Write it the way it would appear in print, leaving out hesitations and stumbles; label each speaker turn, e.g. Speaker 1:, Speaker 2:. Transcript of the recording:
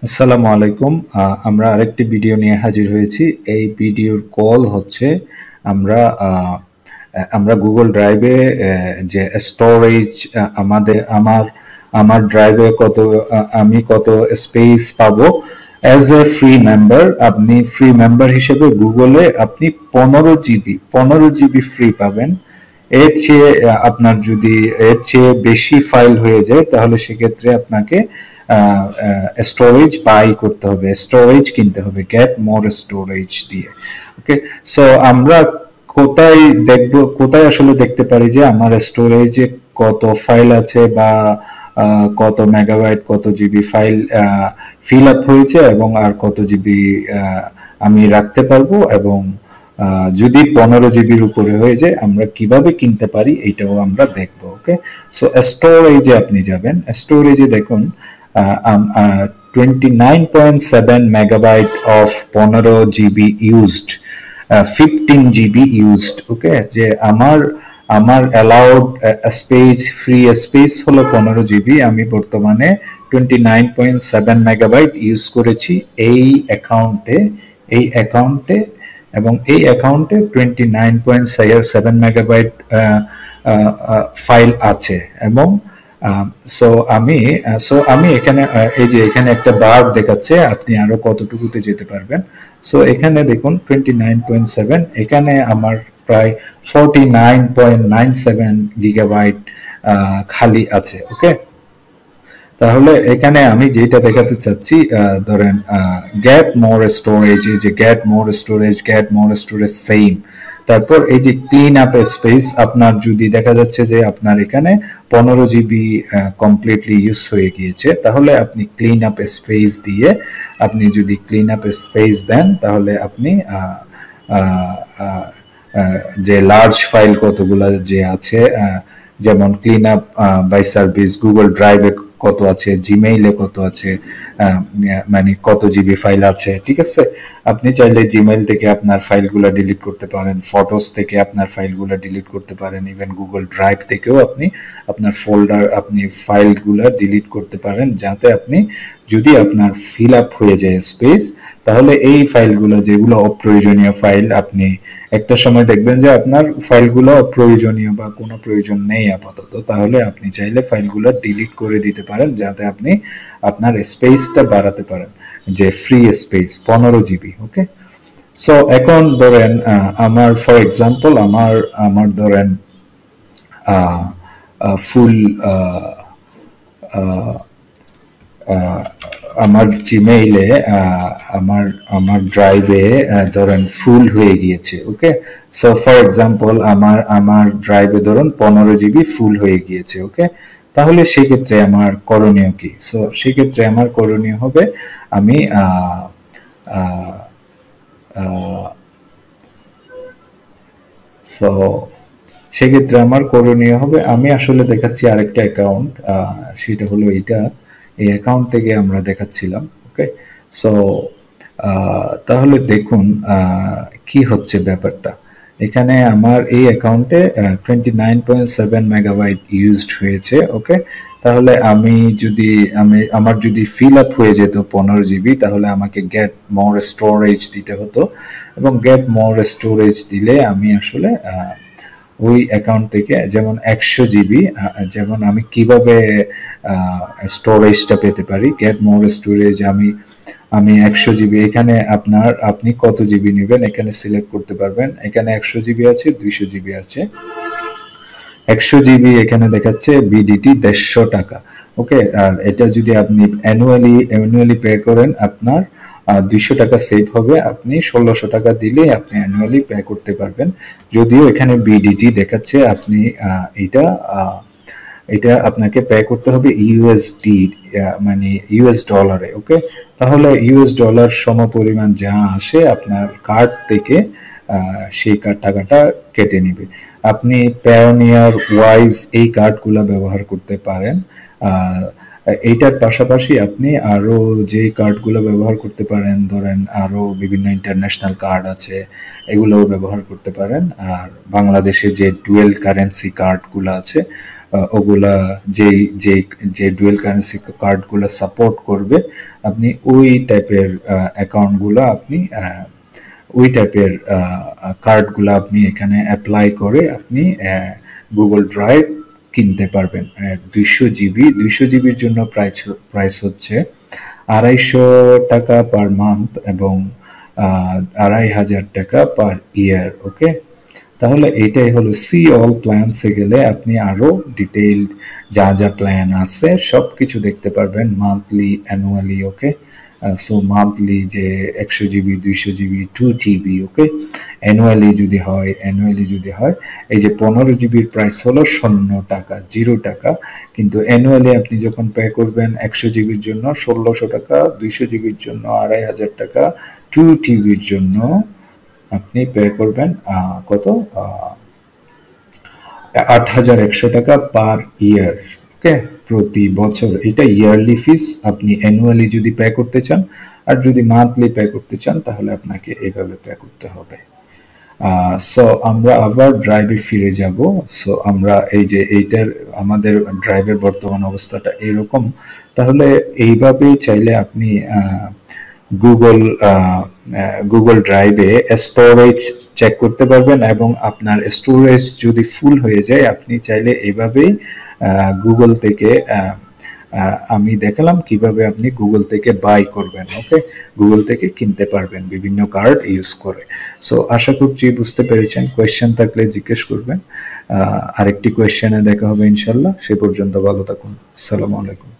Speaker 1: আসসালামু আলাইকুম। আমরা আরেকটি ভিডিও নিয়ে হাজির হয়েছি। এই ভিডিওর কল হচ্ছে আমরা আহ, আমরা গুগল ড্রাইভে যে স্টোরেজ আমাদের আমার আমার ড্রাইভে আমি কত স্পেস পাবো অ্যাজ এ ফ্রি মেম্বার। আপনি ফ্রি মেম্বার হিসেবে গুগলে আপনি 15 জিবি ফ্রি পাবেন। এর চেয়ে আপনার যদি এর চেয়ে বেশি ফাইল হয়ে যায় তাহলে সেক্ষেত্রে আপনাকে স্টোরেজ বাই করতে হবে, স্টোরেজ কিনতে হবে, গেট মোর স্টোরেজ দিয়ে। ওকে, সো আমরা কোথায় আসলে দেখতে পারি যে আমার স্টোরেজে কত ফাইল আছে বা কত মেগাবাইট কত জিবি ফাইল ফিল আপ হয়েছে এবং আর কত জিবি আমি রাখতে পারবো, এবং যদি 15 জিবির উপরে হয়ে যায় আমরা কিভাবে কিনতে পারি এইটাও আমরা দেখবো। ওকে, সো স্টোরেজে আপনি যাবেন, স্টোরেজে দেখুন 29.7 megabyte of 15 GB used, 15 GB used. Okay, যে আমার আমার অ্যালাউড স্পেস, ফ্রি স্পেস হলো 15 জিবি, আমি বর্তমানে 29.7 মেগাবাইট ইউজ করেছি এই অ্যাকাউন্টে এবং এই অ্যাকাউন্টে 29.7 মেগাবাইট ফাইল আছে। এবং সো আমি আমি এখানে এই যে এখানে একটা বার দেখাচ্ছে আপনি আরো কতটুকুতে যেতে পারবেন। সো এখানে দেখুন 29.7, এখানে আমার প্রায় 49.97 গিগাবাইট খালি আছে। ওকে, তাহলে এখানে আমি যেটা দেখাতে চাচ্ছি, ধরেন গেট মোর স্টোরেজ, এই যে গেট মোর স্টোরেজ সেম। তারপর এই যে ক্লিন আপ স্পেস, আপনার যদি দেখা যাচ্ছে যে আপনার এখানে 15 জিবি কমপ্লিটলি ইউজ হয়ে গিয়েছে, তাহলে আপনি ক্লিন আপ স্পেস দিয়ে আপনি যদি ক্লিন আপ স্পেস দেন তাহলে আপনি যে লার্জ ফাইল কতগুলো যে আছে, যেমন clean up by service, Google ড্রাইভে কত আছে, জিমেইলে কত আছে, মানে কত জিবি ফাইল আছে। ঠিক আছে, আপনি চাইলে জিমেইল থেকে আপনার ফাইলগুলো ডিলিট করতে পারেন, ফটোস থেকে আপনার ফাইলগুলো ডিলিট করতে পারেন, ইভেন গুগল ড্রাইভ থেকেও আপনি আপনার আপনি ফাইলগুলো ডিলিট করতে পারেন, যাতে আপনি যদি আপনার ফিল আপ হয়ে যায় স্পেস, তাহলে এই ফাইলগুলো যেগুলো অপ্রয়োজনীয় ফাইল, আপনি একটা সময় দেখবেন যে আপনার ফাইলগুলো অপ্রয়োজনীয় বা কোনো প্রয়োজন নেই আপাতত, তাহলে আপনি চাইলে ফাইলগুলো ডিলিট করে দিতে পারেন, যাতে আপনি আপনার স্পেসটা বাড়াতে পারেন, যে ফ্রি স্পেস 15 জিবি। ওকে, সো এখন ধরেন আমার ফর এক্সাম্পল আমার আমার ধরেন ফুল আমার জিমেইলে আমার আমার ড্রাইভে ধরেন ফুল হয়ে গিয়েছে। ওকে, সো ফর এক্সাম্পল আমার ড্রাইভে ধরুন 15 জিবি ফুল হয়ে গিয়েছে। ওকে, তাহলে সেক্ষেত্রে আমার করণীয় কি? সো সেক্ষেত্রে আমার করণীয় হবে আমি সো সেক্ষেত্রে আমার করণীয় হবে আমি আসলে দেখাচ্ছি আরেকটা অ্যাকাউন্ট, সেটা হলো এইটা, এই অ্যাকাউন্ট থেকে আমরা দেখাচ্ছিলাম। ওকে, সো তাহলে দেখুন কি হচ্ছে ব্যাপারটা। এখানে আমার এই অ্যাকাউন্টে 29.7 মেগাবাইট ইউজড হয়েছে। ওকে, তাহলে আমার যদি ফিল আপ হয়ে যেত 15 জিবি, তাহলে আমাকে গেট মোর স্টোরেজ দিতে হতো, এবং গেট মোর স্টোরেজ দিলে আমি আসলে ওই অ্যাকাউন্ট থেকে যেমন 100 জিবি, যেমন আমি কিভাবে স্টোরেজটা পেতে পারি, গেট মোর স্টোরেজ, আমি আমি 100 জিবি, এখানে আপনি কত জিবি নেবেন এখানে সিলেক্ট করতে পারবেন। এখানে 100 জিবি আছে, 200 জিবি আছে। 100 জিবি এখানে দেখাচ্ছে বিডিটি 150 টাকা। ওকে, আর এটা যদি আপনি অ্যানুয়ালি পে করেন আপনার 200 টাকা সেভ হবে, আপনি 1600 টাকা দিলে আপনি অ্যানুয়ালি পে করতে পারবেন। যদিও এখানে বিডিটি দেখাচ্ছে, আপনি এটা এটা আপনাকে পে করতে হবে ইউএসডি, মানে ইউএস ডলারে। ওকে, তাহলে ইউএস ডলার সমপরিমাণ যা আসে আপনার কার্ড থেকে সেই টাকাটা কেটে নেবে। আপনি পায়োনিয়ার ওয়াইজ এই কার্ডগুলো ব্যবহার করতে পারেন। এইটার পাশাপাশি আপনি আরো যে কার্ডগুলো ব্যবহার করতে পারেন, ধরেন আরো বিভিন্ন ইন্টারন্যাশনাল কার্ড আছে, এগুলোও ব্যবহার করতে পারেন। আর বাংলাদেশে যে ডুয়েল কারেন্সি কার্ডগুলো আছে, ওগুলা যে ডুয়েল কারেন্সি কার্ডগুলো সাপোর্ট করবে আপনি ওই টাইপের অ্যাকাউন্টগুলো আপনি ওই টাইপের কার্ডগুলো আপনি এখানে অ্যাপ্লাই করে আপনি গুগল ড্রাইভ কিনতে পারবেন। 200 জিবির জন্য প্রাইস হচ্ছে 250 টাকা পার মান্থ এবং 2500 টাকা পার ইয়ার। ওকে, তাহলে এটাই হলো সি অল প্ল্যানসে গেলে আপনি আরো ডিটেইলড যা যা প্ল্যান আছে সবকিছু দেখতে পারবেন মান্থলি, অ্যানুয়ালি। ওকে, সো মান্থলি যে 100 জিবি, 200 জিবি, 2 টিবি। ওকে, অ্যানুয়ালি যদি হয় এই যে 15 জিবির প্রাইস হলো 0 টাকা, 0 টাকা, কিন্তু অ্যানুয়ালি আপনি যখন পে করবেন 100 জিবির জন্য 1600 টাকা, 200 জিবির জন্য 2500 টাকা, 2 টিবির জন্য আপনি পে করবেন কত 8100 টাকা পার ইয়ার। ওকে, প্রতি বছর। এটা ইয়ারলি ফিস আপনি অ্যানুয়ালি যদি পে করতে চান, আর যদি মান্থলি পে করতে চান তাহলে আপনাকে এইভাবে পে করতে হবে। সো আমরা আবার ড্রাইভে ফিরে যাব। সো আমরা এই যে এইটার আমাদের ড্রাইভের বর্তমান অবস্থাটা এরকম। তাহলে এইভাবেই চাইলে আপনি গুগল গুগল ড্রাইভে স্টোরেজ চেক করতে পারবেন, এবং আপনার স্টোরেজ যদি ফুল হয়ে যায় আপনি চাইলে এভাবেই গুগল থেকে আমি দেখালাম কিভাবে আপনি গুগল থেকে বাই করবেন। ওকে, গুগল থেকে কিনতে পারবেন বিভিন্ন কার্ড ইউজ করে। সো আশা করছি বুঝতে পেরেছেন। কোয়েশ্চেন থাকলে জিজ্ঞেস করবেন। আরেকটি কোয়েশ্চেনে দেখা হবে ইনশাল্লাহ। সে পর্যন্ত ভালো থাকুন। আসসালামু আলাইকুম।